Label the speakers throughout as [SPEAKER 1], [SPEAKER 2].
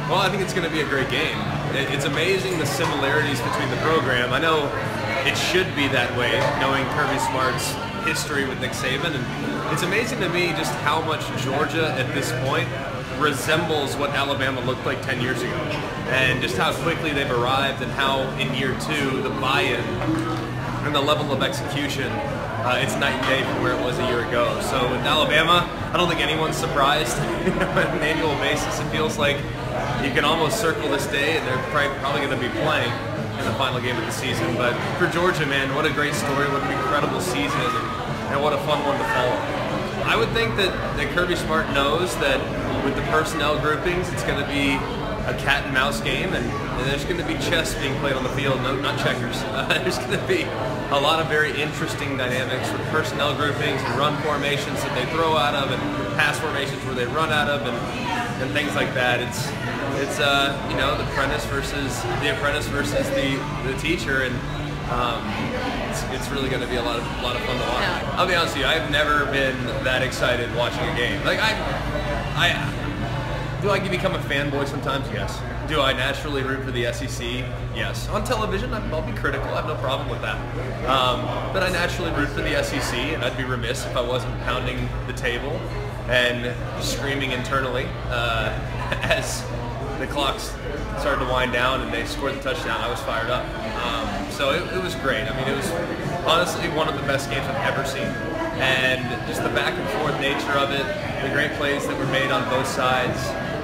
[SPEAKER 1] Well, I think it's going to be a great game. It's amazing the similarities between the program. I know it should be that way, knowing Kirby Smart's history with Nick Saban, and it's amazing to me just how much Georgia at this point resembles what Alabama looked like 10 years ago, and just how quickly they've arrived, and how in year 2 the buy-in and the level of execution, it's night and day from where it was a year ago. So with Alabama, I don't think anyone's surprised. On an annual basis, it feels like you can almost circle this day, and they're probably going to be playing in the final game of the season. But for Georgia, man, what a great story, what an incredible season, and what a fun one to follow. I would think that Kirby Smart knows that with the personnel groupings, it's going to be a cat and mouse game, and there's going to be chess being played on the field, no, not checkers. There's going to be a lot of very interesting dynamics with personnel groupings and run formations that they throw out of, and pass formations where they run out of, and things like that. It's you know, the apprentice versus the teacher, and it's really going to be a lot of fun to watch.
[SPEAKER 2] Yeah.
[SPEAKER 1] I'll be honest with you, I've never been that excited watching a game. Like do I become a fanboy sometimes? Yes. Do I naturally root for the SEC? Yes. On television, I'll be critical. I have no problem with that. But I naturally root for the SEC, and I'd be remiss if I wasn't pounding the table and screaming internally as the clocks started to wind down and they scored the touchdown. I was fired up. So it was great. I mean, it was honestly one of the best games I've ever seen. And just the back and forth nature of it, the great plays that were made on both sides.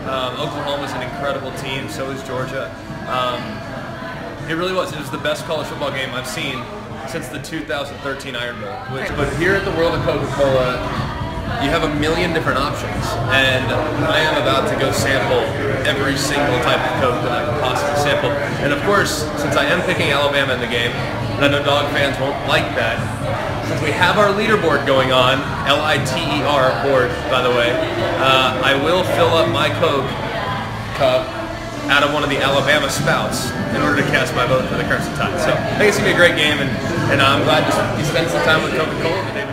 [SPEAKER 1] Oklahoma's an incredible team, so is Georgia. It really was. It was the best college football game I've seen since the 2013 Iron Bowl. But here at the World of Coca-Cola, you have a million different options, and I am about to go sample every single type of Coke that I can possibly sample. And of course, since I am picking Alabama in the game, and I know dog fans won't like that, since we have our leaderboard going on, L-I-T-E-R board, by the way, I will fill up my Coke cup out of one of the Alabama spouts in order to cast my vote for the Crimson Tide. So I think it's going to be a great game, and I'm glad to spend some time with Coca-Cola today.